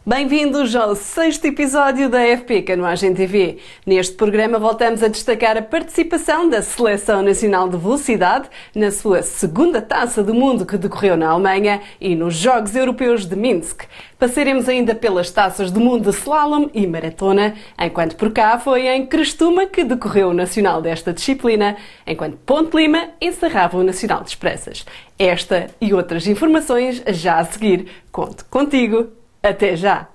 Bem-vindos ao 6º episódio da FP Canoagem TV. Neste programa voltamos a destacar a participação da Seleção Nacional de Velocidade na sua segunda Taça do Mundo que decorreu na Alemanha e nos Jogos Europeus de Minsk. Passaremos ainda pelas Taças do Mundo de Slalom e Maratona, enquanto por cá foi em Crestuma que decorreu o Nacional desta disciplina, enquanto Ponte Lima encerrava o Nacional de Expressas. Esta e outras informações já a seguir. Conto contigo. Até já!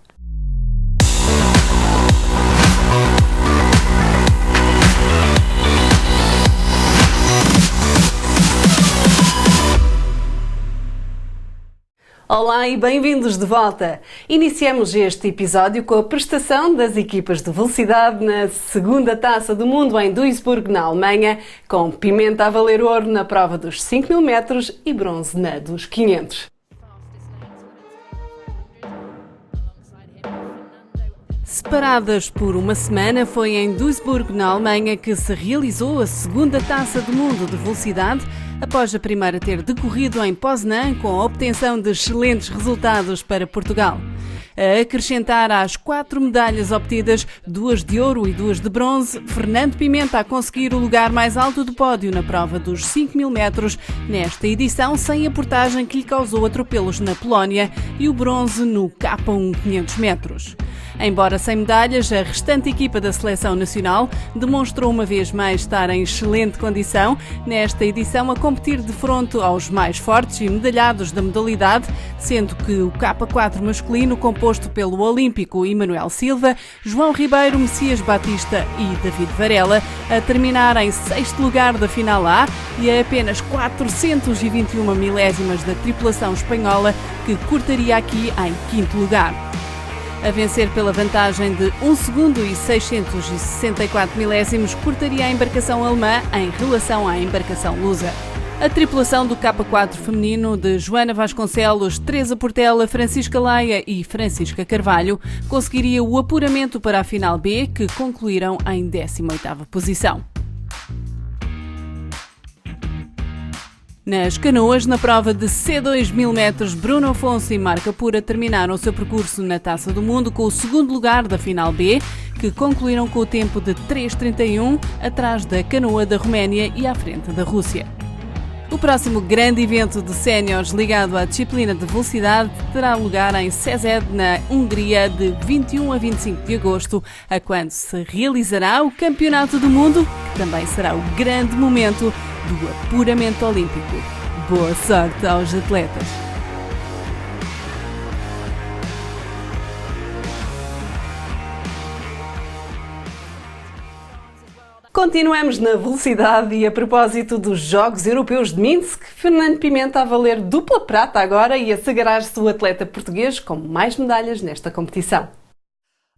Olá e bem-vindos de volta! Iniciamos este episódio com a prestação das equipas de velocidade na segunda Taça do Mundo em Duisburg, na Alemanha, com Pimenta a valer ouro na prova dos 5.000 metros e bronze na dos 500. Separadas por uma semana, foi em Duisburg, na Alemanha, que se realizou a segunda Taça do Mundo de Velocidade, após a primeira ter decorrido em Poznan, com a obtenção de excelentes resultados para Portugal. A acrescentar às 4 medalhas obtidas, 2 de ouro e 2 de bronze, Fernando Pimenta a conseguir o lugar mais alto do pódio na prova dos 5.000 metros, nesta edição sem a portagem que lhe causou atropelos na Polónia, e o bronze no K1 500 metros. Embora sem medalhas, a restante equipa da Seleção Nacional demonstrou uma vez mais estar em excelente condição, nesta edição a competir de fronte aos mais fortes e medalhados da modalidade, sendo que o K4 masculino, composto pelo olímpico Emanuel Silva, João Ribeiro, Messias Batista e David Varela, a terminar em 6º lugar da final A e a apenas 421 milésimas da tripulação espanhola, que cortaria aqui em 5º lugar. A vencer pela vantagem de 1 segundo e 664 milésimos, cortaria a embarcação alemã em relação à embarcação lusa. A tripulação do K4 feminino de Joana Vasconcelos, Teresa Portela, Francisca Laia e Francisca Carvalho conseguiria o apuramento para a final B, que concluíram em 18ª posição. Nas canoas, na prova de C2 1000 metros, Bruno Afonso e Marca Pura terminaram o seu percurso na Taça do Mundo com o 2º lugar da final B, que concluíram com o tempo de 3:31, atrás da canoa da Roménia e à frente da Rússia. O próximo grande evento de séniores ligado à disciplina de velocidade terá lugar em Szeged, na Hungria, de 21 a 25 de agosto, a quando se realizará o Campeonato do Mundo, que também será o grande momento do apuramento olímpico. Boa sorte aos atletas! Continuamos na velocidade e a propósito dos Jogos Europeus de Minsk, Fernando Pimenta a valer dupla prata agora e a sagrar-se o atleta português com mais medalhas nesta competição.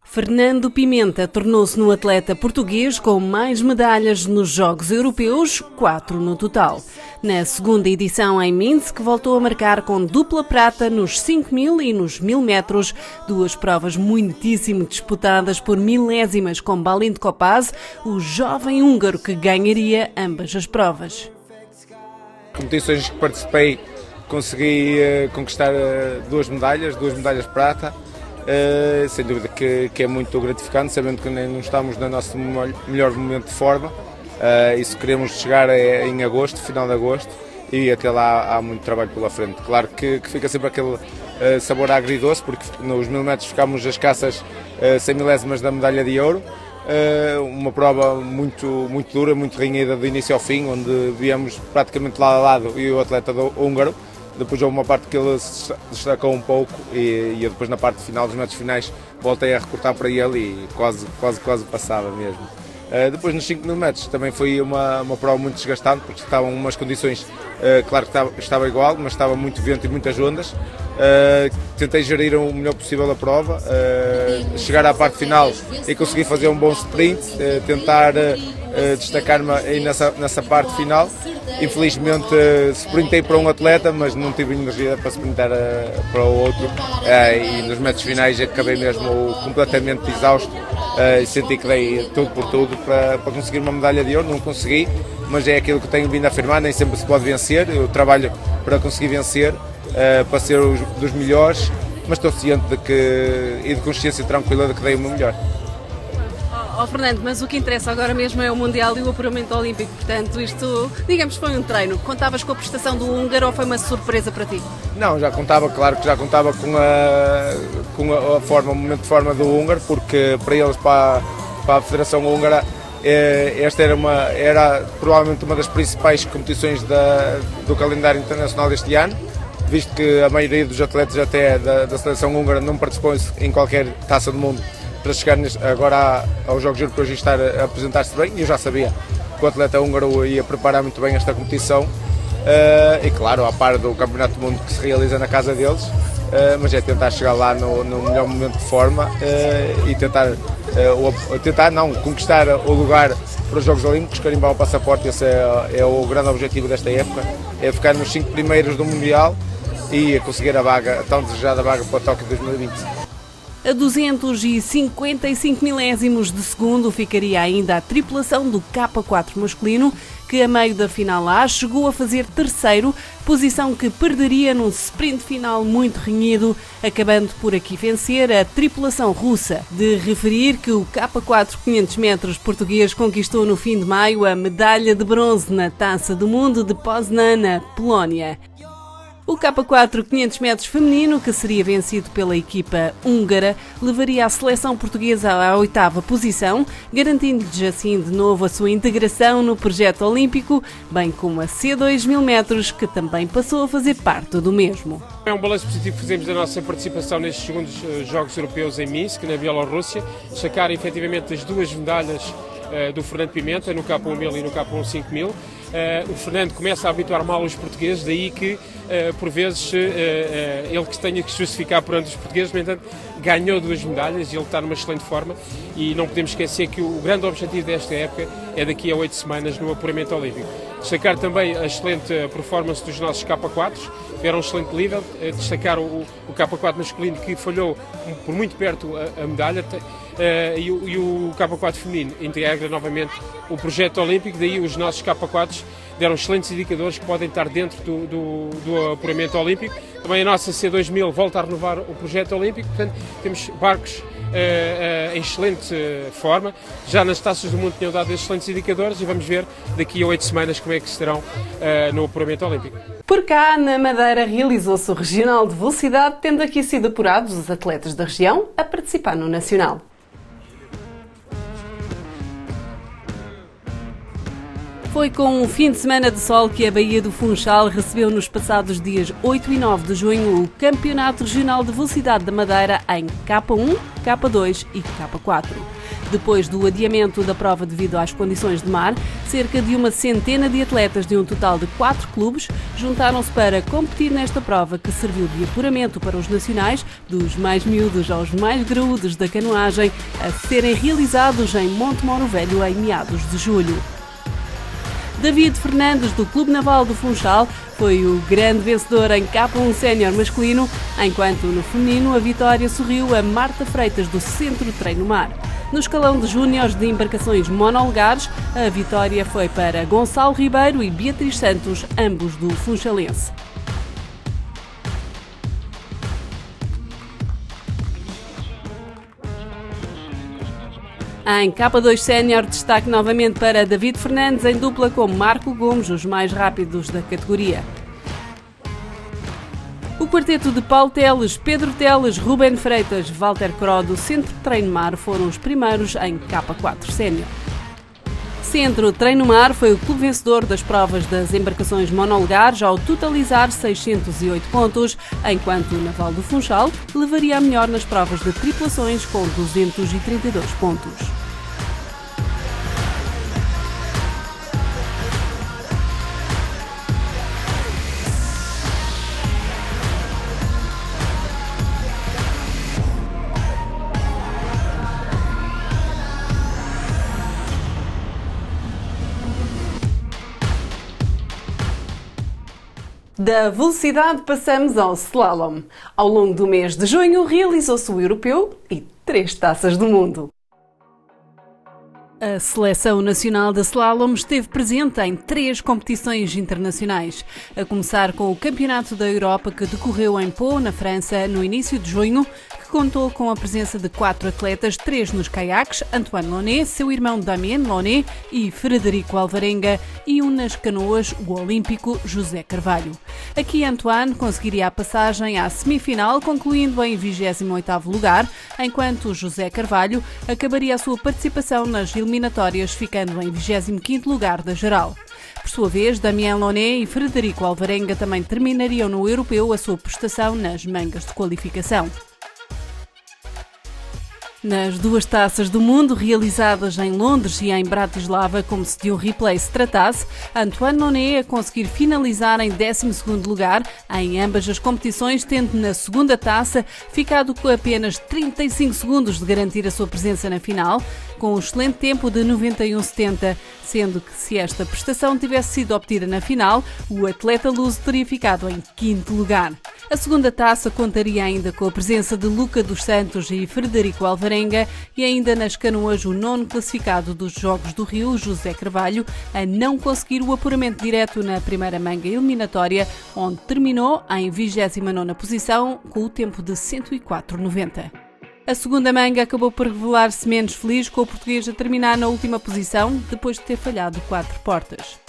Fernando Pimenta tornou-se no atleta português com mais medalhas nos Jogos Europeus, 4 no total. Na segunda edição em Minsk, voltou a marcar com dupla prata nos 5.000 e nos 1.000 metros, duas provas muitíssimo disputadas por milésimas com Bálint Kopász, o jovem húngaro que ganharia ambas as provas. Competições que participei, consegui conquistar duas medalhas de prata. Sem dúvida que é muito gratificante, sabendo que não estamos no nosso melhor momento de forma. Isso queremos chegar em agosto, final de agosto, e até lá há muito trabalho pela frente. Claro que fica sempre aquele sabor agridoce, porque nos 1000 metros ficámos as escassas 100 milésimas da medalha de ouro. Uma prova muito dura, muito renhida do início ao fim, onde viemos praticamente lado a lado e o atleta húngaro. Depois houve uma parte que ele se destacou um pouco e eu depois na parte final dos metros finais voltei a recortar para ele e quase passava mesmo. Depois nos 5.000 metros também foi uma prova muito desgastante, porque estavam umas condições, claro que estava igual, mas estava muito vento e muitas ondas. Tentei gerir o melhor possível a prova, chegar à parte final e conseguir fazer um bom sprint, tentar destacar-me aí nessa parte final. Infelizmente sprintei para um atleta, mas não tive energia para sprintar para o outro, e nos metros finais acabei mesmo completamente exausto. Senti que dei tudo por tudo para conseguir uma medalha de ouro, não consegui, mas é aquilo que tenho vindo a afirmar, nem sempre se pode vencer, eu trabalho para conseguir vencer, para ser dos melhores mas estou ciente e de consciência tranquila de que dei o meu melhor. Fernando, mas o que interessa agora mesmo é o Mundial e o apuramento olímpico, portanto isto, digamos, foi um treino. Contavas com a prestação do húngaro ou foi uma surpresa para ti? Não, claro que já contava com o momento de forma do húngaro, porque para eles, para a Federação Húngara, esta era provavelmente uma das principais competições do calendário internacional deste ano, visto que a maioria dos atletas até da seleção húngara não participou em qualquer taça do mundo para chegar agora aos Jogos Europeus e estar a apresentar-se bem. E eu já sabia que o atleta húngaro ia preparar muito bem esta competição, e claro, a par do Campeonato do Mundo que se realiza na casa deles, mas é tentar chegar lá no melhor momento de forma e tentar conquistar o lugar para os Jogos Olímpicos, carimbar o passaporte. Esse é o grande objetivo desta época, é ficar nos 5 primeiros do Mundial e conseguir a tão desejada vaga para o Tóquio 2020. A 255 milésimos de segundo ficaria ainda a tripulação do K4 masculino, que a meio da final A chegou a fazer terceiro, posição que perderia num sprint final muito renhido, acabando por aqui vencer a tripulação russa. De referir que o K4 500 metros português conquistou no fim de maio a medalha de bronze na Taça do Mundo de Poznan, na Polónia. O K4 500 metros feminino, que seria vencido pela equipa húngara, levaria a seleção portuguesa à 8ª posição, garantindo-lhes assim de novo a sua integração no projeto olímpico, bem como a C2 1000 metros, que também passou a fazer parte do mesmo. É um balanço positivo que fazemos da nossa participação nestes segundos Jogos Europeus em Minsk, na Bielorrússia, destacar efetivamente as duas medalhas do Fernando Pimenta, no K1 e no K1 5000. O Fernando começa a habituar mal os portugueses, daí que, por vezes, ele que tenha que justificar perante os portugueses. No entanto, ganhou 2 medalhas e ele está numa excelente forma, e não podemos esquecer que o grande objetivo desta época é daqui a 8 semanas no apuramento olímpico. Destacar também a excelente performance dos nossos K4s, tiveram um excelente nível. Destacar o K4 masculino, que falhou por muito perto a medalha, e o K4 feminino integra novamente o projeto olímpico. Daí os nossos K4s deram excelentes indicadores que podem estar dentro do apuramento olímpico. Também a nossa C2000 volta a renovar o projeto olímpico, portanto temos barcos em excelente forma. Já nas taças do mundo tinham dado excelentes indicadores, e vamos ver daqui a 8 semanas como é que estarão no apuramento olímpico. Por cá, na Madeira, realizou-se o Regional de Velocidade, tendo aqui sido apurados os atletas da região a participar no Nacional. Foi com um fim de semana de sol que a Baía do Funchal recebeu nos passados dias 8 e 9 de junho o Campeonato Regional de Velocidade da Madeira em K1, K2 e K4. Depois do adiamento da prova devido às condições de mar, cerca de uma centena de atletas de um total de 4 clubes juntaram-se para competir nesta prova, que serviu de apuramento para os nacionais, dos mais miúdos aos mais graúdos da canoagem, a serem realizados em Monte Moro Velho em meados de julho. David Fernandes, do Clube Naval do Funchal, foi o grande vencedor em K1 sénior masculino, enquanto no feminino a vitória sorriu a Marta Freitas, do Centro Treino Mar. No escalão de júniores de embarcações monolugares, a vitória foi para Gonçalo Ribeiro e Beatriz Santos, ambos do Funchalense. Em K2 sénior, destaque novamente para David Fernandes em dupla com Marco Gomes, os mais rápidos da categoria. O quarteto de Paulo Teles, Pedro Teles, Ruben Freitas, Walter Cro do Centro Treino Mar foram os primeiros em K4 sénior. Centro Treino Mar foi o clube vencedor das provas das embarcações monolugares ao totalizar 608 pontos, enquanto o Naval do Funchal levaria a melhor nas provas de tripulações com 232 pontos. Da velocidade passamos ao slalom. Ao longo do mês de junho realizou-se o europeu e 3 taças do mundo. A Seleção Nacional de Slalom esteve presente em 3 competições internacionais, a começar com o Campeonato da Europa que decorreu em Pau, na França, no início de junho, que contou com a presença de 4 atletas, 3 nos caiaques, Antoine Launay, seu irmão Damien Launay e Frederico Alvarenga, e um nas canoas, o olímpico José Carvalho. Aqui Antoine conseguiria a passagem à semifinal, concluindo em 28º lugar, enquanto José Carvalho acabaria a sua participação nas eliminatórias, ficando em 25º lugar da geral. Por sua vez, Damien Launay e Frederico Alvarenga também terminariam no europeu a sua prestação nas mangas de qualificação. Nas 2 taças do mundo, realizadas em Londres e em Bratislava, como se de um replay se tratasse, Antoine Launay a conseguir finalizar em 12º lugar em ambas as competições, tendo na segunda taça ficado com apenas 35 segundos de garantir a sua presença na final, com um excelente tempo de 91,70, sendo que se esta prestação tivesse sido obtida na final, o atleta luso teria ficado em 5º lugar. A segunda taça contaria ainda com a presença de Luca dos Santos e Frederico Alvarenga e ainda nas canoas o 9º classificado dos Jogos do Rio, José Carvalho, a não conseguir o apuramento direto na primeira manga eliminatória, onde terminou em 29ª posição com o tempo de 104,90. A segunda manga acabou por revelar-se menos feliz, com o português a terminar na última posição, depois de ter falhado 4 portas.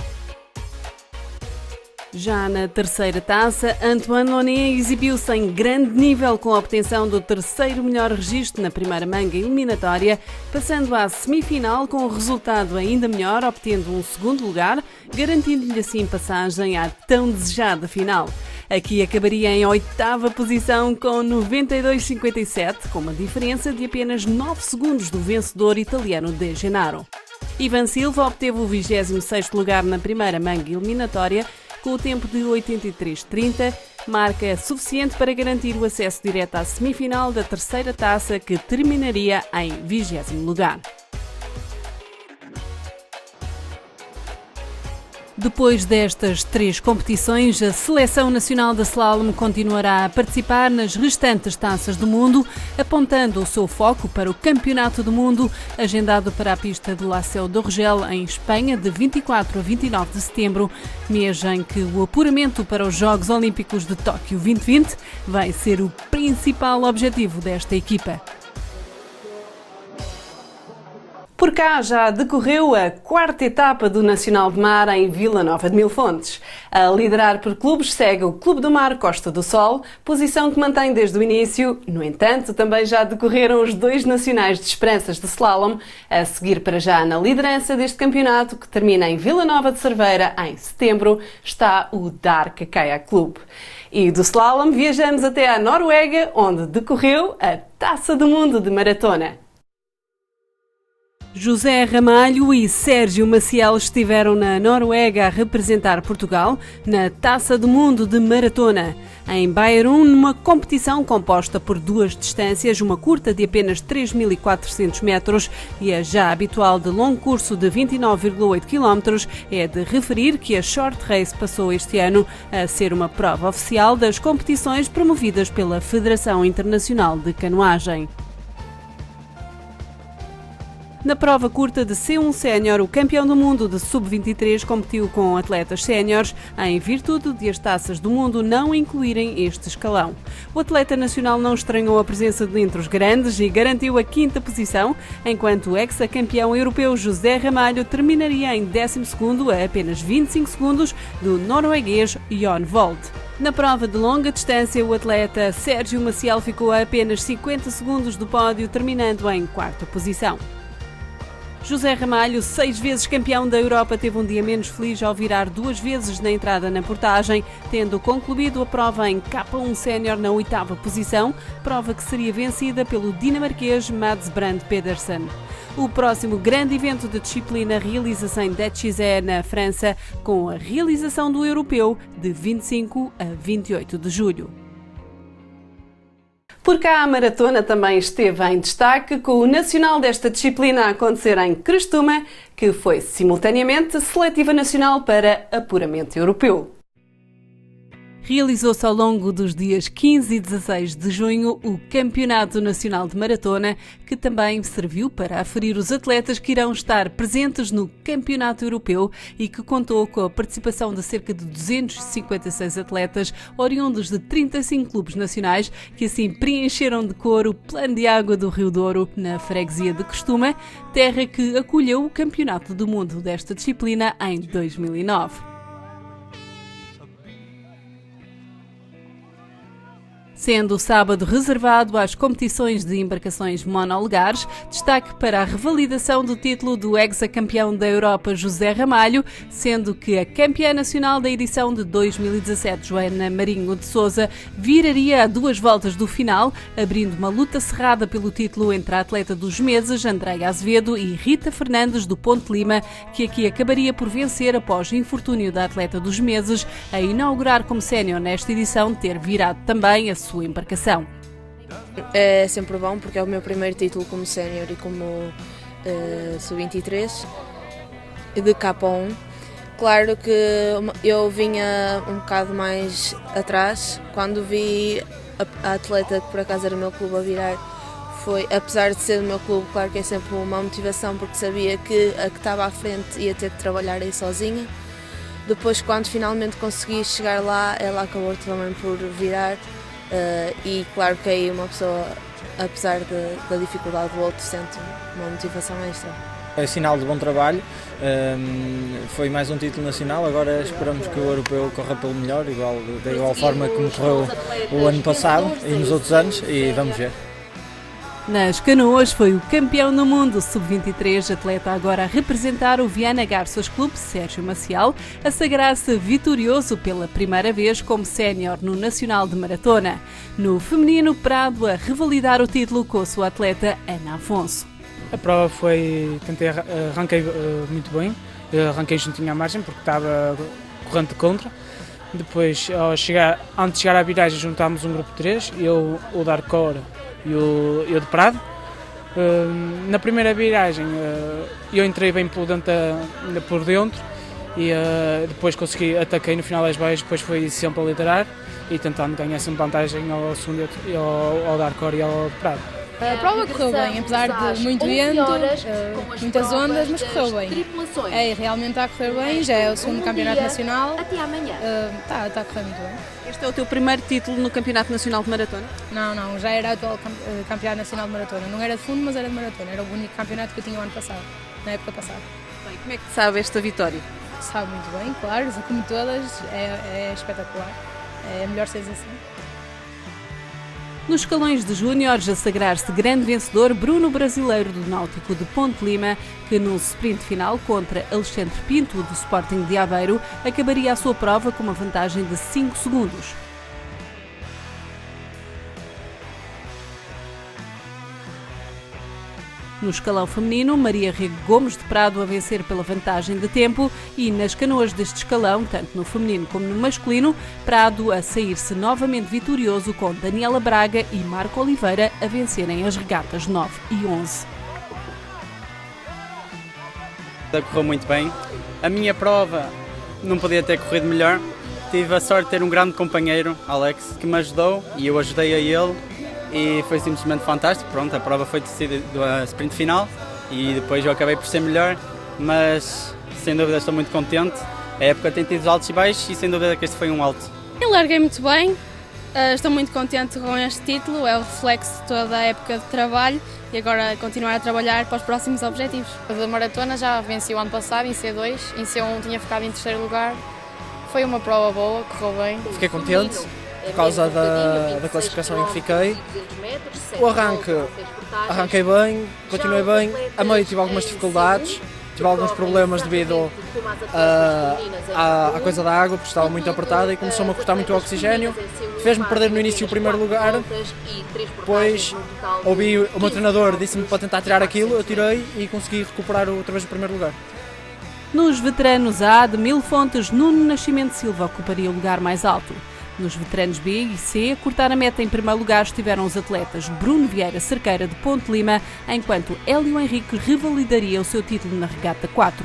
Já na terceira taça, Antoine Launay exibiu-se em grande nível com a obtenção do 3º melhor registro na primeira manga eliminatória, passando à semifinal com um resultado ainda melhor, obtendo um 2º lugar, garantindo-lhe assim passagem à tão desejada final. Aqui acabaria em 8ª posição com 92,57, com uma diferença de apenas 9 segundos do vencedor italiano De Gennaro. Ivan Silva obteve o 26º lugar na primeira manga eliminatória, com o tempo de 83,30, marca suficiente para garantir o acesso direto à semifinal da terceira taça, que terminaria em 20º lugar. Depois destas 3 competições, a Seleção Nacional de Slalom continuará a participar nas restantes taças do mundo, apontando o seu foco para o Campeonato do Mundo, agendado para a pista de La Seu d'Urgell, em Espanha, de 24 a 29 de setembro, mês em que o apuramento para os Jogos Olímpicos de Tóquio 2020 vai ser o principal objetivo desta equipa. Por cá já decorreu a 4ª etapa do Nacional de Mar em Vila Nova de Mil Fontes. A liderar por clubes segue o Clube do Mar Costa do Sol, posição que mantém desde o início. No entanto, também já decorreram os 2 nacionais de Esperanças de Slalom, a seguir para já na liderança deste campeonato, que termina em Vila Nova de Cerveira em setembro, está o Dark Kayak Club. E do slalom viajamos até à Noruega, onde decorreu a Taça do Mundo de Maratona. José Ramalho e Sérgio Maciel estiveram na Noruega a representar Portugal na Taça do Mundo de Maratona, em Bærum, numa competição composta por 2 distâncias, uma curta de apenas 3.400 metros e a já habitual de longo curso de 29,8 km. É de referir que a Short Race passou este ano a ser uma prova oficial das competições promovidas pela Federação Internacional de Canoagem. Na prova curta de C1 Sénior, o campeão do mundo de Sub-23 competiu com atletas séniores, em virtude de as taças do mundo não incluírem este escalão. O atleta nacional não estranhou a presença entre os grandes e garantiu a 5ª posição, enquanto o ex-campeão europeu José Ramalho terminaria em 12º, a apenas 25 segundos do norueguês Jon Vold. Na prova de longa distância, o atleta Sérgio Maciel ficou a apenas 50 segundos do pódio, terminando em 4ª posição. José Ramalho, 6 vezes campeão da Europa, teve um dia menos feliz ao virar 2 vezes na entrada na portagem, tendo concluído a prova em K1 Sénior na 8ª posição, prova que seria vencida pelo dinamarquês Mads Brand Pedersen. O próximo grande evento de disciplina realiza-se em Détchize, na França, com a realização do europeu de 25 a 28 de julho. Por cá, a maratona também esteve em destaque, com o nacional desta disciplina a acontecer em Crestuma, que foi simultaneamente seletiva nacional para apuramento europeu. Realizou-se ao longo dos dias 15 e 16 de junho o Campeonato Nacional de Maratona, que também serviu para aferir os atletas que irão estar presentes no Campeonato Europeu e que contou com a participação de cerca de 256 atletas oriundos de 35 clubes nacionais que assim preencheram de cor o plano de água do Rio Douro, na freguesia de Costuma, terra que acolheu o Campeonato do Mundo desta disciplina em 2009. Sendo o sábado reservado às competições de embarcações monolegares, destaque para a revalidação do título do hexacampeão da Europa José Ramalho, sendo que a campeã nacional da edição de 2017, Joana Marinho de Sousa, viraria a 2 voltas do final, abrindo uma luta cerrada pelo título entre a atleta dos meses, Andreia Azevedo, e Rita Fernandes, do Ponte Lima, que aqui acabaria por vencer após o infortúnio da atleta dos meses, a inaugurar como sénior nesta edição, ter virado também a sua embarcação. É sempre bom porque é o meu primeiro título como sénior e como sub-23 de K1. Claro que eu vinha um bocado mais atrás quando vi a atleta que por acaso era o meu clube a virar. Foi, apesar de ser do meu clube, claro que é sempre uma motivação porque sabia que a que estava à frente ia ter que trabalhar aí sozinha. Depois, quando finalmente consegui chegar lá, ela acabou também por virar. E claro que aí uma pessoa, apesar da dificuldade do outro, sente uma motivação extra. É sinal de bom trabalho, foi mais um título nacional, agora esperamos que o europeu corra pelo melhor, da igual forma como correu o ano passado e nos outros anos, e vamos ver. Nas canoas foi o campeão do mundo sub-23, atleta agora a representar o Viana Garças Clube, Sérgio Maciel, a sagrar-se vitorioso pela primeira vez como sénior no Nacional de Maratona. No feminino, Prado a revalidar o título com a sua atleta Ana Afonso. A prova foi, arranquei muito bem, arranquei juntinho à margem porque estava corrente contra. Depois, antes de chegar à viragem, juntámos um grupo de 3, eu, o Darcor e eu de Prado. Na primeira viragem eu entrei bem por dentro e depois ataquei no final das baias, depois fui sempre a liderar e tentando ganhar sempre vantagem ao segundo, ao Darcor e ao de Prado. A prova correu bem, apesar de muito vento, muitas ondas, mas correu bem. Realmente está a correr bem, já é o segundo campeonato nacional, está a correr muito bem. Este é o teu primeiro título no Campeonato Nacional de Maratona? Não, já era o atual campeonato nacional de maratona. Não era de fundo, mas era de maratona. Era o único campeonato que eu tinha o ano passado, na época passada. Bem, como é que te sabe esta vitória? Sabe muito bem, claro, como todas, é espetacular. É a melhor sensação. Nos escalões de júniores, a sagrar-se grande vencedor Bruno Brasileiro do Náutico de Ponte Lima, que no sprint final contra Alexandre Pinto do Sporting de Aveiro, acabaria a sua prova com uma vantagem de 5 segundos. No escalão feminino, Maria Rego Gomes de Prado a vencer pela vantagem de tempo e nas canoas deste escalão, tanto no feminino como no masculino, Prado a sair-se novamente vitorioso com Daniela Braga e Marco Oliveira a vencerem as regatas 9 e 11. Correu muito bem. A minha prova não podia ter corrido melhor. Tive a sorte de ter um grande companheiro, Alex, que me ajudou e eu ajudei a ele. E foi simplesmente fantástico. Pronto, a prova foi decidida do sprint final e depois eu acabei por ser melhor, mas sem dúvida estou muito contente. A época tem tido altos e baixos e sem dúvida que este foi um alto. Eu larguei muito bem, estou muito contente com este título, é o reflexo de toda a época de trabalho e agora continuar a trabalhar para os próximos objetivos. Da maratona já venci o ano passado em C2, em C1 tinha ficado em terceiro lugar. Foi uma prova boa, correu bem. Fiquei contente por causa da classificação em que fiquei. O arranquei bem, continuei bem. A meio tive algumas dificuldades, tive alguns problemas devido à coisa da água, porque estava muito apertada e começou-me a cortar muito o oxigênio. Fez-me perder no início o primeiro lugar. Depois ouvi o meu treinador, disse-me para tentar tirar aquilo, eu tirei e consegui recuperar outra vez o primeiro lugar. Nos veteranos A, de Mil Fontes, Nuno Nascimento Silva ocuparia o lugar mais alto. Nos veteranos B e C, a cortar a meta em primeiro lugar estiveram os atletas Bruno Vieira Cerqueira de Ponte Lima, enquanto Hélio Henrique revalidaria o seu título na regata 4.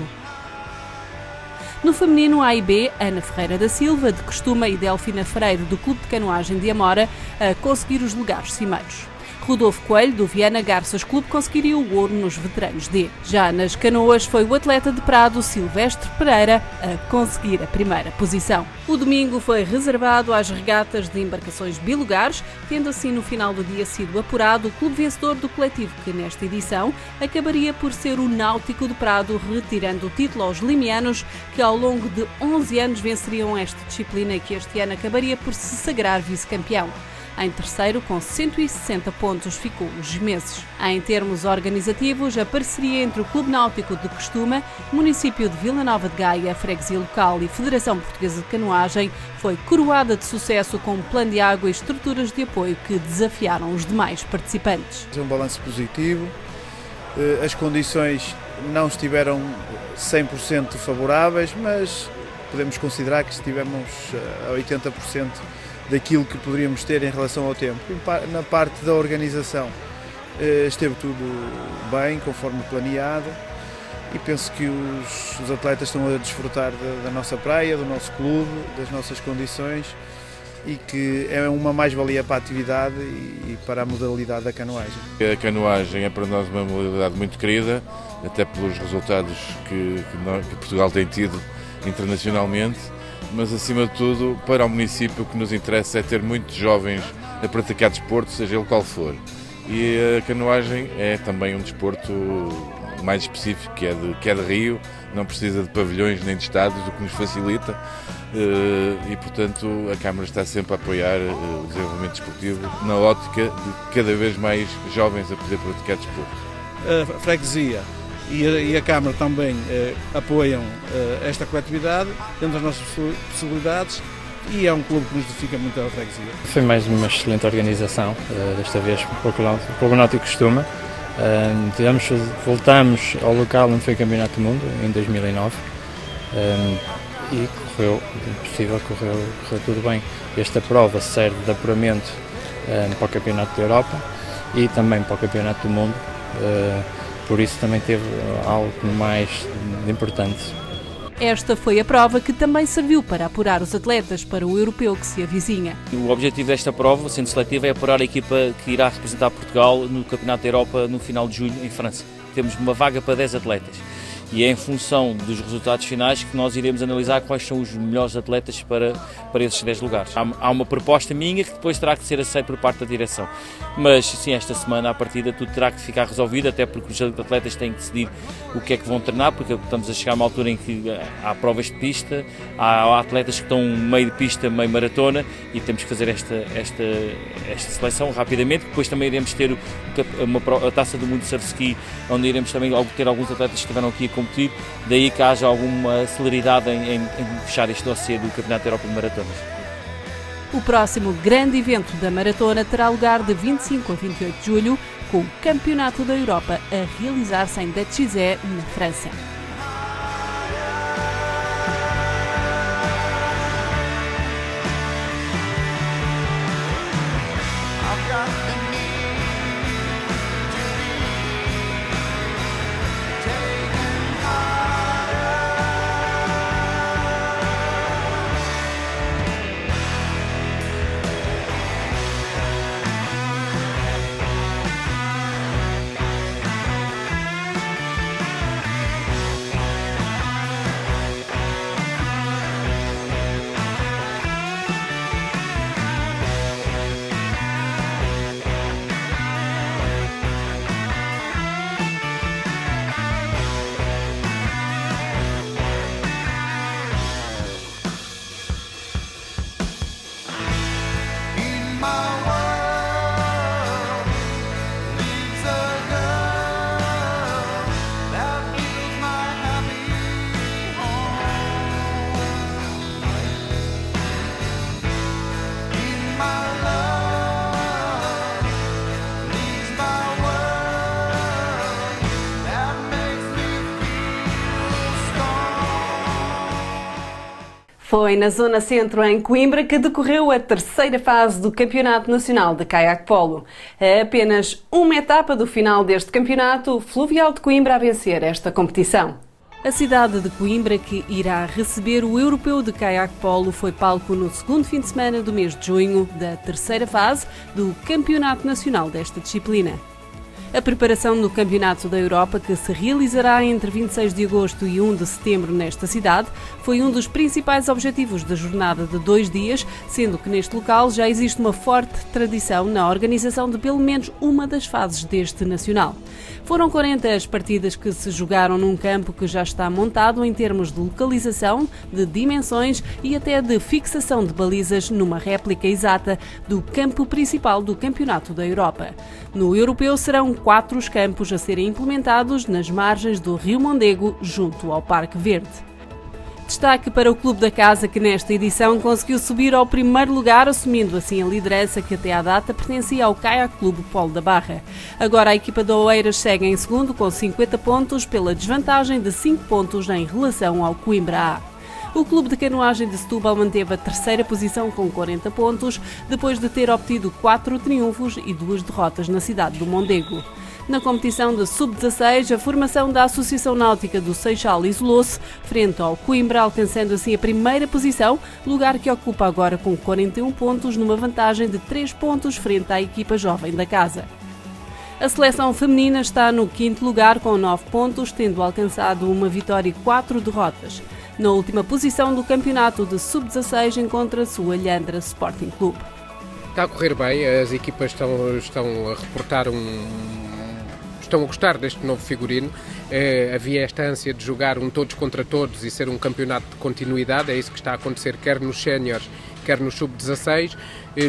No feminino A e B, Ana Ferreira da Silva, de Costuma, e Delfina Freire, do Clube de Canoagem de Amora, a conseguir os lugares cimeiros. Rodolfo Coelho, do Viana Garças Clube, conseguiria o ouro nos veteranos D. Já nas canoas foi o atleta de Prado, Silvestre Pereira, a conseguir a primeira posição. O domingo foi reservado às regatas de embarcações bilugares, tendo assim no final do dia sido apurado o clube vencedor do coletivo, que nesta edição acabaria por ser o Náutico de Prado, retirando o título aos limianos, que ao longo de 11 anos venceriam esta disciplina e que este ano acabaria por se sagrar vice-campeão. Em terceiro, com 160 pontos, ficou os Gemeses. Em termos organizativos, a parceria entre o Clube Náutico de Costuma, município de Vila Nova de Gaia, freguesia local e Federação Portuguesa de Canoagem foi coroada de sucesso com um plano de água e estruturas de apoio que desafiaram os demais participantes. É um balanço positivo, as condições não estiveram 100% favoráveis, mas podemos considerar que estivemos a 80% daquilo que poderíamos ter em relação ao tempo. Na parte da organização esteve tudo bem, conforme planeado, e penso que os atletas estão a desfrutar da nossa praia, do nosso clube, das nossas condições, e que é uma mais-valia para a atividade e para a modalidade da canoagem. A canoagem é para nós uma modalidade muito querida, até pelos resultados que Portugal tem tido internacionalmente, mas acima de tudo para o município o que nos interessa é ter muitos jovens a praticar desporto, seja ele qual for. E a canoagem é também um desporto mais específico, que é de rio, não precisa de pavilhões nem de estádios, o que nos facilita, e portanto a Câmara está sempre a apoiar o desenvolvimento desportivo na ótica de cada vez mais jovens a poder praticar desporto. A freguesia e a Câmara também apoiam esta coletividade dentro das nossas possibilidades, e é um clube que nos edifica muito a freguesia. Foi mais uma excelente organização, desta vez pelo Clube Náutico Costuma. Voltamos ao local onde foi o Campeonato do Mundo, em 2009, e correu tudo bem. Esta prova serve de apuramento para o Campeonato da Europa e também para o Campeonato do Mundo. Por isso também teve algo mais importante. Esta foi a prova que também serviu para apurar os atletas para o europeu que se avizinha. O objetivo desta prova, sendo seletiva, é apurar a equipa que irá representar Portugal no Campeonato da Europa no final de julho em França. Temos uma vaga para 10 atletas. E é em função dos resultados finais que nós iremos analisar quais são os melhores atletas para esses 10 lugares. Há uma proposta minha que depois terá que ser aceita por parte da direção. Mas sim, esta semana, à partida, tudo terá que ficar resolvido, até porque os atletas têm que decidir o que é que vão treinar, porque estamos a chegar a uma altura em que há provas de pista, há atletas que estão meio de pista, meio maratona, e temos que fazer esta seleção rapidamente. Depois também iremos ter a Taça do Mundo de Surf Ski, onde iremos também ter alguns atletas que estiveram aqui a competir, daí que haja alguma celeridade em fechar este dossiê do Campeonato da Europa de Maratonas. O próximo grande evento da maratona terá lugar de 25 a 28 de julho, com o Campeonato da Europa a realizar-se em Détrizé, na França. Foi na Zona Centro, em Coimbra, que decorreu a terceira fase do Campeonato Nacional de Caiaque Polo. É apenas uma etapa do final deste campeonato, o Fluvial de Coimbra a vencer esta competição. A cidade de Coimbra, que irá receber o Europeu de Caiaque Polo, foi palco no segundo fim de semana do mês de junho da terceira fase do Campeonato Nacional desta disciplina. A preparação do Campeonato da Europa, que se realizará entre 26 de agosto e 1 de setembro nesta cidade, foi um dos principais objetivos da jornada de 2 dias, sendo que neste local já existe uma forte tradição na organização de pelo menos uma das fases deste nacional. Foram 40 as partidas que se jogaram num campo que já está montado em termos de localização, de dimensões e até de fixação de balizas numa réplica exata do campo principal do Campeonato da Europa. No Europeu serão 4 os campos a serem implementados nas margens do Rio Mondego, junto ao Parque Verde. Destaque para o Clube da Casa, que nesta edição conseguiu subir ao primeiro lugar, assumindo assim a liderança que até à data pertencia ao Caiaque Clube Polo da Barra. Agora a equipa de Oeiras segue em segundo com 50 pontos, pela desvantagem de 5 pontos em relação ao Coimbra A. O Clube de Canoagem de Setúbal manteve a terceira posição com 40 pontos, depois de ter obtido 4 triunfos e 2 derrotas na cidade do Mondego. Na competição de Sub-16, a formação da Associação Náutica do Seixal isolou-se frente ao Coimbra, alcançando assim a primeira posição, lugar que ocupa agora com 41 pontos, numa vantagem de 3 pontos frente à equipa jovem da casa. A seleção feminina está no 5º lugar com 9 pontos, tendo alcançado uma vitória e 4 derrotas. Na última posição do campeonato de Sub-16 encontra-se o Alhandra Sporting Clube. Está a correr bem, as equipas estão a reportar estão a gostar deste novo figurino. Havia esta ânsia de jogar um todos contra todos e ser um campeonato de continuidade, é isso que está a acontecer quer nos séniores, quer no Sub-16.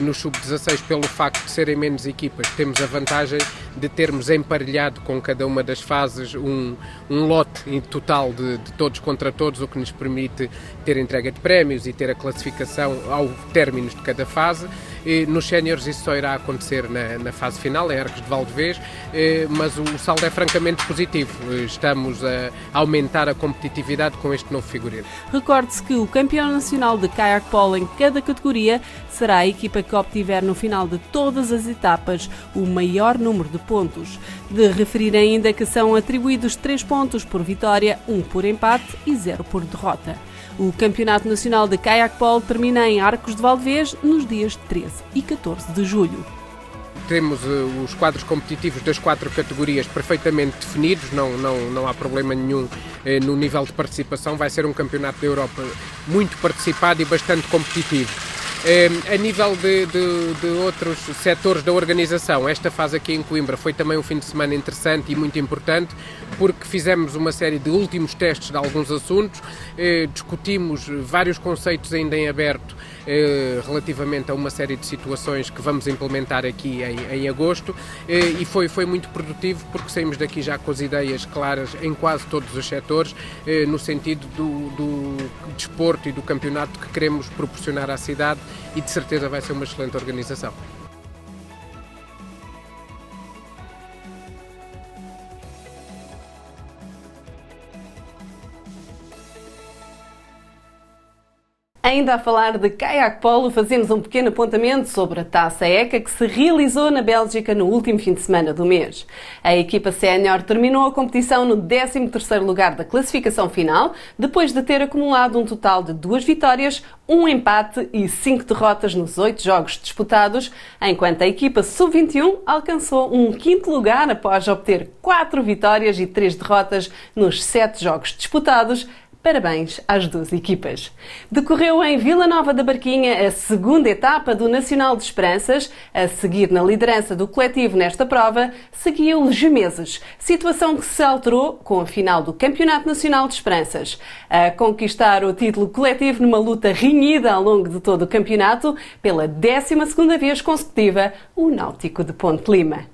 No Sub-16, pelo facto de serem menos equipas, temos a vantagem de termos emparelhado com cada uma das fases um lote em total de todos contra todos, o que nos permite ter entrega de prémios e ter a classificação ao término de cada fase. Nos séniores isso só irá acontecer na fase final, em Arcos de Valdevez, mas o saldo é francamente positivo. Estamos a aumentar a competitividade com este novo figurino. Recorde-se que o campeão nacional de Caiaque Polo em cada categoria será a equipa que obtiver no final de todas as etapas o maior número de pontos. De referir ainda que são atribuídos 3 pontos por vitória, 1 por empate e 0 por derrota. O Campeonato Nacional de Caiaque Polo termina em Arcos de Valdevez nos dias 13 e 14 de julho. Temos os quadros competitivos das 4 categorias perfeitamente definidos, não há problema nenhum no nível de participação. Vai ser um campeonato da Europa muito participado e bastante competitivo. A nível de outros setores da organização, esta fase aqui em Coimbra foi também um fim de semana interessante e muito importante, porque fizemos uma série de últimos testes de alguns assuntos, discutimos vários conceitos ainda em aberto relativamente a uma série de situações que vamos implementar aqui em agosto, e foi muito produtivo, porque saímos daqui já com as ideias claras em quase todos os setores, no sentido do desporto e do campeonato que queremos proporcionar à cidade, e de certeza vai ser uma excelente organização. Ainda a falar de Caiaque Polo, fazemos um pequeno apontamento sobre a Taça ECA que se realizou na Bélgica no último fim de semana do mês. A equipa sénior terminou a competição no 13º lugar da classificação final, depois de ter acumulado um total de 2 vitórias, 1 empate e 5 derrotas nos 8 jogos disputados, enquanto a equipa sub-21 alcançou um 5º lugar após obter 4 vitórias e 3 derrotas nos 7 jogos disputados. Parabéns às 2 equipas. Decorreu em Vila Nova da Barquinha a segunda etapa do Nacional de Esperanças. A seguir na liderança do coletivo nesta prova, seguiu Legimeses, situação que se alterou com a final do Campeonato Nacional de Esperanças. A conquistar o título coletivo numa luta renhida ao longo de todo o campeonato, pela 12ª vez consecutiva, o Náutico de Ponte Lima.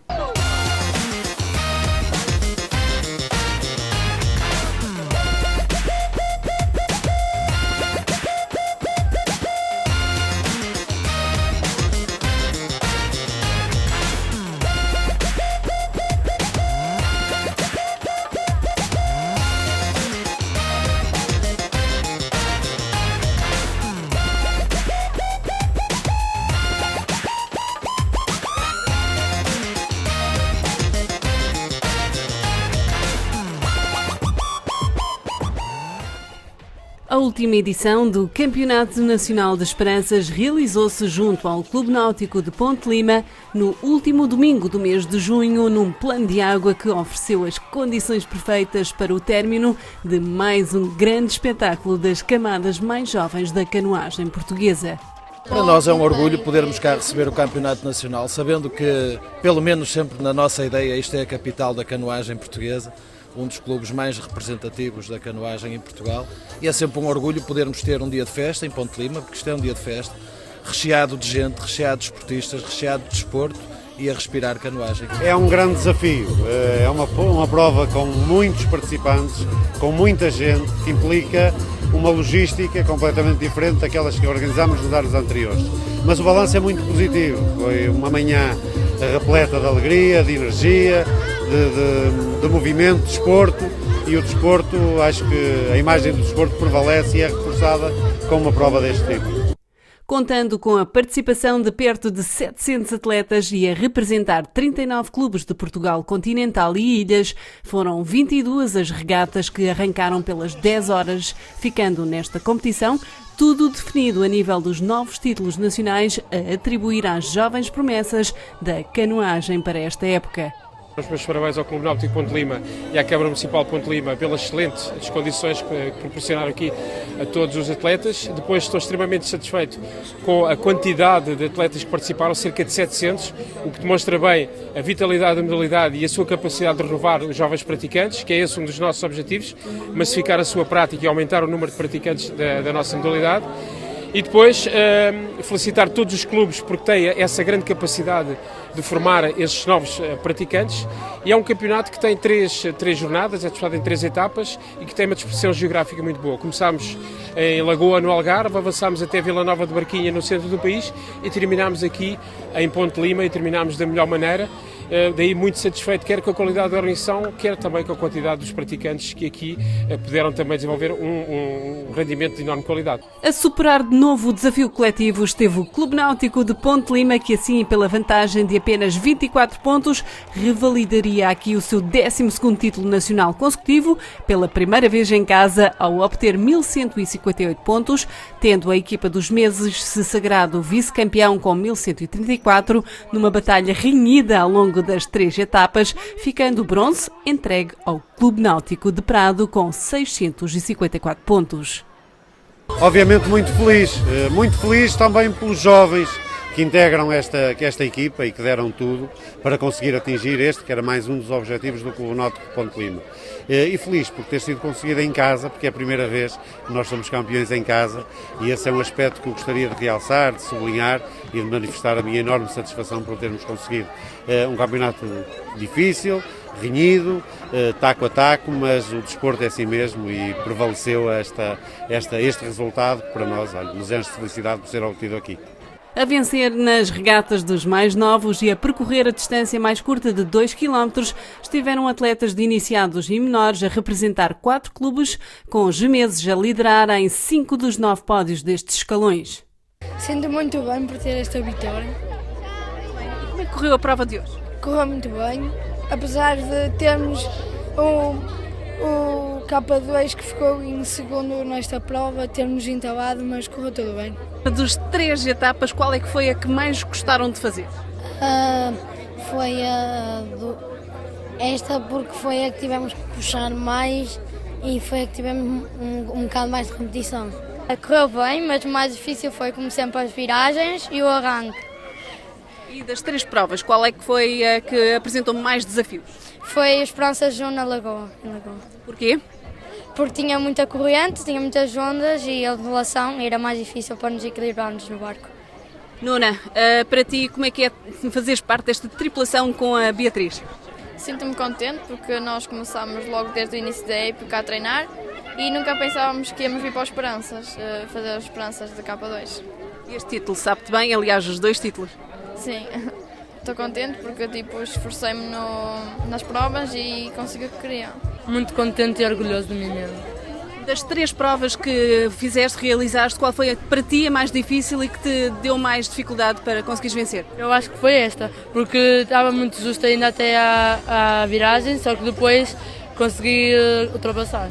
A última edição do Campeonato Nacional de Esperanças realizou-se junto ao Clube Náutico de Ponte Lima no último domingo do mês de junho, num plano de água que ofereceu as condições perfeitas para o término de mais um grande espetáculo das camadas mais jovens da canoagem portuguesa. Para nós é um orgulho podermos cá receber o Campeonato Nacional, sabendo que, pelo menos sempre na nossa ideia, isto é a capital da canoagem portuguesa, um dos clubes mais representativos da canoagem em Portugal, e é sempre um orgulho podermos ter um dia de festa em Ponte Lima, porque isto é um dia de festa, recheado de gente, recheado de esportistas, recheado de desporto e a respirar canoagem. É um grande desafio, é uma prova com muitos participantes, com muita gente, que implica uma logística completamente diferente daquelas que organizámos nos anos anteriores. Mas o balanço é muito positivo, foi uma manhã repleta de alegria, de energia, de movimento, de desporto, e o desporto, acho que a imagem do desporto prevalece e é reforçada com uma prova deste tipo. Contando com a participação de perto de 700 atletas e a representar 39 clubes de Portugal continental e ilhas, foram 22 as regatas que arrancaram pelas 10 horas, ficando nesta competição tudo definido a nível dos novos títulos nacionais a atribuir às jovens promessas da canoagem para esta época. Os meus parabéns ao Clube Náutico Ponte Lima e à Câmara Municipal de Ponte Lima pelas excelentes condições que proporcionaram aqui a todos os atletas. Depois estou extremamente satisfeito com a quantidade de atletas que participaram, cerca de 700, o que demonstra bem a vitalidade da modalidade e a sua capacidade de renovar os jovens praticantes, que é esse um dos nossos objetivos, massificar a sua prática e aumentar o número de praticantes da nossa modalidade. E depois felicitar todos os clubes porque têm essa grande capacidade de formar esses novos praticantes, e é um campeonato que tem três jornadas, é disputado em 3 etapas e que tem uma dispersão geográfica muito boa. Começámos em Lagoa, no Algarve, avançámos até Vila Nova de Barquinha, no centro do país, e terminámos aqui em Ponte Lima, e terminámos da melhor maneira. Daí muito satisfeito, quer com a qualidade da organização, quer também com a quantidade dos praticantes que aqui puderam também desenvolver um rendimento de enorme qualidade. A superar de novo o desafio coletivo esteve o Clube Náutico de Ponte Lima, que assim, pela vantagem de apenas 24 pontos, revalidaria aqui o seu 12º título nacional consecutivo, pela primeira vez em casa, ao obter 1.158 pontos, tendo a equipa dos Meses se sagrado vice-campeão com 1.134, numa batalha renhida ao longo das 3 etapas, ficando o bronze entregue ao Clube Náutico de Prado com 654 pontos. Obviamente muito feliz também pelos jovens que integram esta equipa e que deram tudo para conseguir atingir este, que era mais um dos objetivos do Clube Náutico de Ponte Lima. E feliz por ter sido conseguido em casa, porque é a primeira vez que nós somos campeões em casa, e esse é um aspecto que eu gostaria de realçar, de sublinhar e de manifestar a minha enorme satisfação por termos conseguido. Um campeonato difícil, renhido, taco a taco, mas o desporto é assim mesmo e prevaleceu este resultado que para nós nos enche de felicidade por ser obtido aqui. A vencer nas regatas dos mais novos e a percorrer a distância mais curta de 2 km, estiveram atletas de iniciados e menores a representar 4 clubes, com os Meses a liderar em 5 dos 9 pódios destes escalões. Sinto muito bem por ter esta vitória. Como é que correu a prova de hoje? Correu muito bem, apesar de termos o K2 que ficou em segundo nesta prova, termos entalado, mas correu tudo bem. Dos 3 etapas, qual é que foi a que mais gostaram de fazer? Foi esta, porque foi a que tivemos que puxar mais e foi a que tivemos um bocado mais de competição. Correu bem, mas o mais difícil foi, como sempre, as viragens e o arranque. E das 3 provas, qual é que foi a que apresentou mais desafios? Foi a Esperança Júnior na Lagoa. Porquê? Porque tinha muita corrente, tinha muitas ondas e a relação era mais difícil para nos equilibrarmos no barco. Nuna, para ti, como é que é fazeres parte desta tripulação com a Beatriz? Sinto-me contente porque nós começámos logo desde o início da época a treinar e nunca pensávamos que íamos vir para as Esperanças, fazer as Esperanças de K2. Este título sabe-te bem, aliás, os 2 títulos. Sim, estou contente porque esforcei-me nas provas e consegui o que queria. Muito contente e orgulhoso de mim mesmo. Das 3 provas que realizaste, qual foi para ti a mais difícil e que te deu mais dificuldade para conseguires vencer? Eu acho que foi esta, porque estava muito justo ainda até à viragem, só que depois consegui ultrapassar.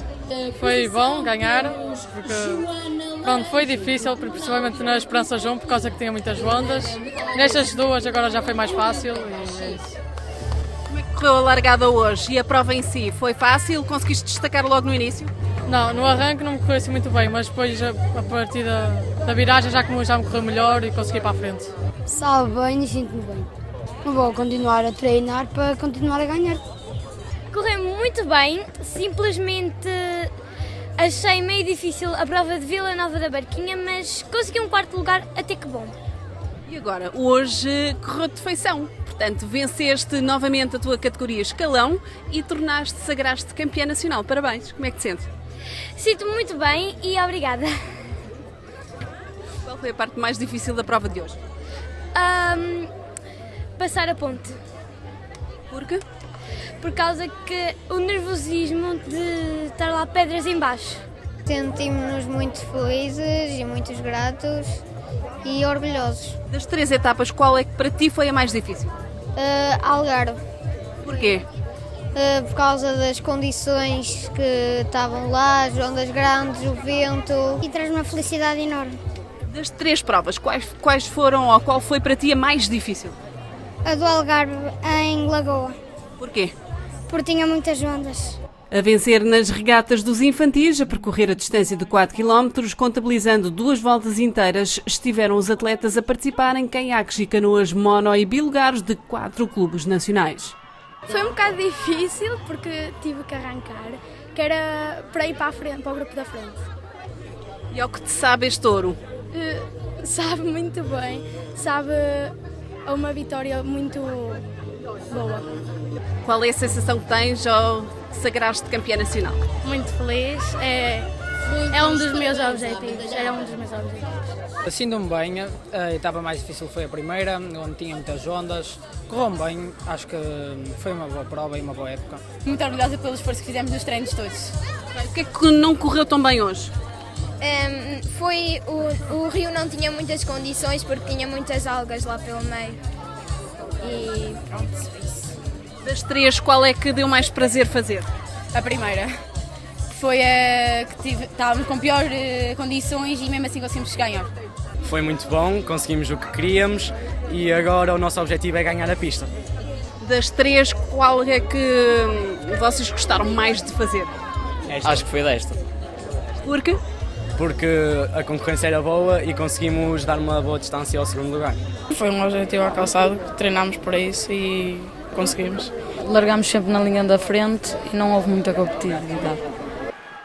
Foi bom ganhar, porque pronto, foi difícil, principalmente na Esperança João, por causa que tinha muitas ondas. Nestas duas agora já foi mais fácil e é isso. Como é que correu a largada hoje e a prova em si? Foi fácil? Conseguiste destacar logo no início? Não, no arranque não me correu assim muito bem, mas depois a partir da viragem já me correu melhor e consegui ir para a frente. Sabe bem e sinto-me bem. Não vou continuar a treinar para continuar a ganhar. Correu muito bem, simplesmente achei meio difícil a prova de Vila Nova da Barquinha, mas consegui um quarto lugar, até que bom. E agora, hoje correu de feição, portanto venceste novamente a tua categoria escalão e sagraste campeã nacional. Parabéns, como é que te sentes? Sinto-me muito bem e obrigada. Qual foi a parte mais difícil da prova de hoje? Passar a ponte. Por quê? Por causa que o nervosismo de estar lá pedras em baixo. Sentimos-nos muito felizes e muito gratos e orgulhosos. Das 3 etapas, qual é que para ti foi a mais difícil? Algarve. Porquê? Por causa das condições que estavam lá, as ondas grandes, o vento. E traz uma felicidade enorme. Das 3 provas, quais foram ou qual foi para ti a mais difícil? A do Algarve, em Lagoa. Porquê? Porque tinha muitas ondas. A vencer nas regatas dos infantis, a percorrer a distância de 4 km, contabilizando 2 voltas inteiras, estiveram os atletas a participar em caiaques e canoas mono e bilugares de 4 clubes nacionais. Foi um bocado difícil porque tive que arrancar, que era para ir para a frente, para o grupo da frente. E ao que te sabe este ouro? Sabe muito bem, sabe a uma vitória muito boa. Qual é a sensação que tens ao sagraste campeã nacional? Muito feliz, é um dos meus objetivos, era um dos meus objetivos. Sinto-me bem, a etapa mais difícil foi a primeira, onde tinha muitas ondas. Correu bem, acho que foi uma boa prova e uma boa época. Muito orgulhosa pelo esforço que fizemos nos treinos todos. O que é que não correu tão bem hoje? O rio não tinha muitas condições porque tinha muitas algas lá pelo meio. E pronto, foi isso. Das 3, qual é que deu mais prazer fazer? A primeira. Foi a que estávamos com pior condições e mesmo assim conseguimos ganhar. Foi muito bom, conseguimos o que queríamos e agora o nosso objetivo é ganhar a pista. Das 3, qual é que vocês gostaram mais de fazer? Acho que foi desta. Por quê? Porque a concorrência era boa e conseguimos dar uma boa distância ao segundo lugar. Foi um objetivo alcançado, treinámos para isso e conseguimos. Largámos sempre na linha da frente e não houve muita competitividade.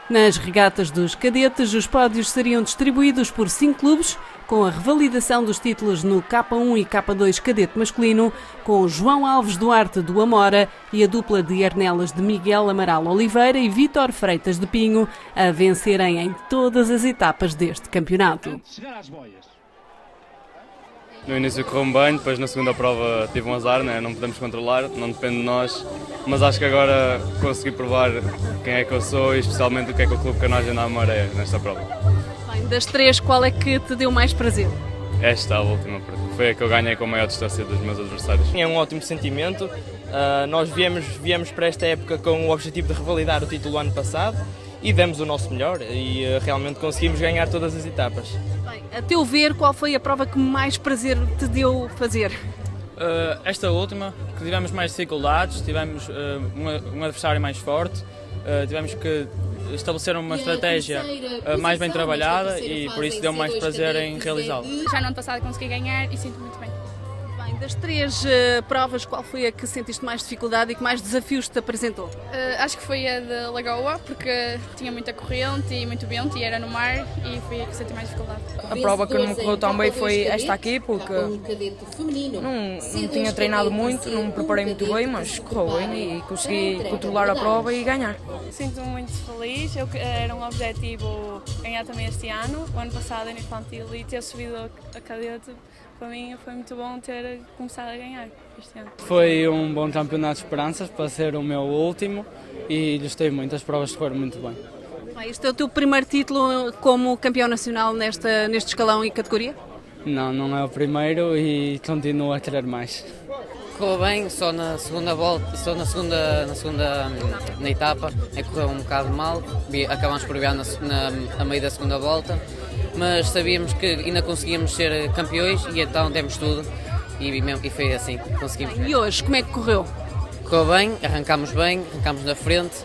Nas regatas dos cadetes, os pódios seriam distribuídos por 5 clubes, com a revalidação dos títulos no K1 e K2 cadete masculino, com João Alves Duarte do Amora e a dupla de Arnelas de Miguel Amaral Oliveira e Vítor Freitas de Pinho a vencerem em todas as etapas deste campeonato. No início correu bem, depois na segunda prova tive um azar, não podemos controlar, não depende de nós, mas acho que agora consegui provar quem é que eu sou e especialmente o que é que o Clube Canoagem da Amora é nesta prova. Bem, das 3, qual é que te deu mais prazer? Esta, a última, foi a que eu ganhei com a maior distância dos meus adversários. É um ótimo sentimento, nós viemos para esta época com o objetivo de revalidar o título do ano passado e demos o nosso melhor e realmente conseguimos ganhar todas as etapas. Bem, a teu ver, qual foi a prova que mais prazer te deu fazer? Esta última, que tivemos mais dificuldades, tivemos um adversário mais forte, tivemos que estabelecer uma estratégia mais bem trabalhada e por isso deu mais prazer em realizá-la. Já no ano passado consegui ganhar e sinto muito bem. Bem, das 3 provas, qual foi a que sentiste mais dificuldade e que mais desafios te apresentou? Acho que foi a de Lagoa, porque tinha muita corrente e muito vento e era no mar e foi a que senti mais dificuldade. A prova que não me correu tão bem foi esta aqui, porque não tinha treinado muito, não me preparei muito bem, mas correu bem e consegui controlar a prova e ganhar. Sinto-me muito feliz, era um objetivo ganhar também este ano, o ano passado era infantil e ter subido a cadete. Para mim foi muito bom ter começado a ganhar este ano. Foi um bom campeonato de esperanças para ser o meu último e gostei muito, as provas foram muito bem. Este é o teu primeiro título como campeão nacional neste escalão e categoria? Não é o primeiro e continuo a querer mais. correu bem, só na segunda volta, na etapa, correu um bocado mal, acabámos por virar a meio da segunda volta, mas sabíamos que ainda conseguíamos ser campeões e então demos tudo e foi assim, conseguimos. E hoje, como é que correu? Correu bem, arrancámos na frente,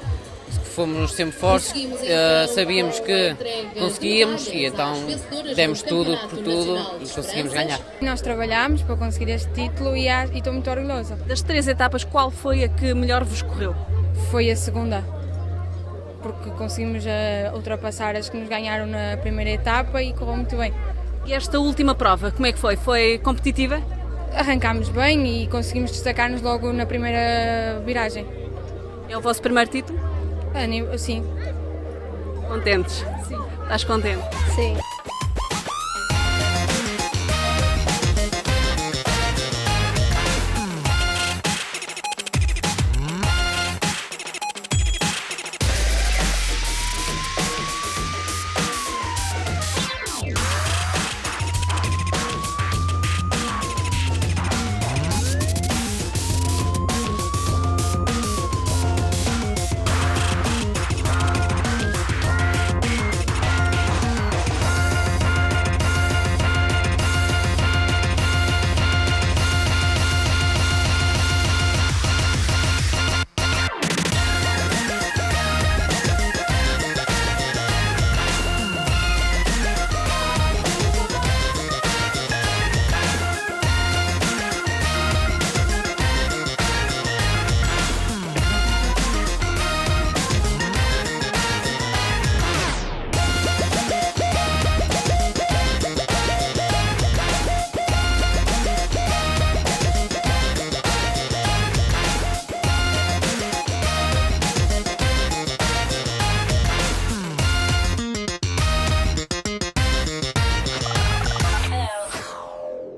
fomos sempre fortes, sabíamos que conseguíamos e então demos tudo por tudo e conseguimos ganhar. Nós trabalhámos para conseguir este título e estou muito orgulhosa. Das 3 etapas, qual foi a que melhor vos correu? Foi a segunda, porque conseguimos ultrapassar as que nos ganharam na primeira etapa e correu muito bem. E esta última prova, como é que foi? Foi competitiva? Arrancámos bem e conseguimos destacar-nos logo na primeira viragem. É o vosso primeiro título? Sim. Contentes? Sim. Estás contente? Sim.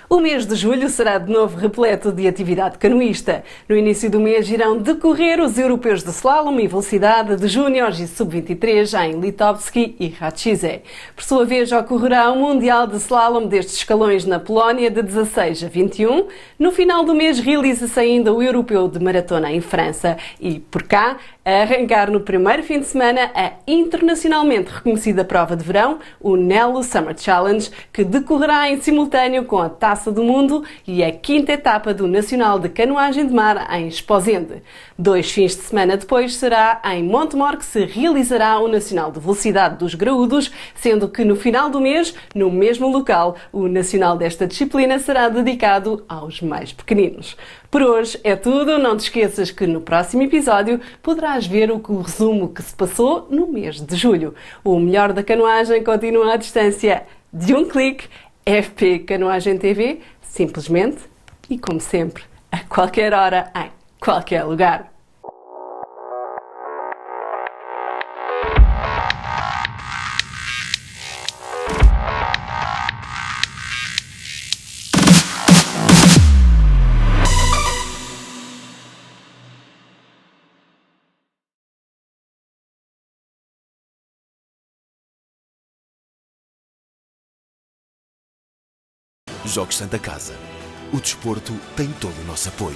O mês de julho será de novo repleto de atividade canoísta. No início do mês irão decorrer os europeus de slalom e velocidade de júniores e sub-23 em Litovski e Racice. Por sua vez, ocorrerá o Mundial de Slalom destes escalões na Polónia de 16 a 21. No final do mês realiza-se ainda o europeu de maratona em França. E por cá, a arrancar no primeiro fim de semana a internacionalmente reconhecida prova de verão, o Nelo Summer Challenge, que decorrerá em simultâneo com a Taça do Mundo e a 5ª etapa do Nacional de Canoagem de Mar em Esposende. 2 fins de semana depois será em Montemor que se realizará o Nacional de Velocidade dos Graúdos, sendo que no final do mês, no mesmo local, o nacional desta disciplina será dedicado aos mais pequeninos. Por hoje é tudo, não te esqueças que no próximo episódio poderás ver o resumo que se passou no mês de julho. O melhor da canoagem continua à distância de um clique. FP Canoagem TV, simplesmente e como sempre, a qualquer hora, em qualquer lugar. Jogos Santa Casa. O desporto tem todo o nosso apoio.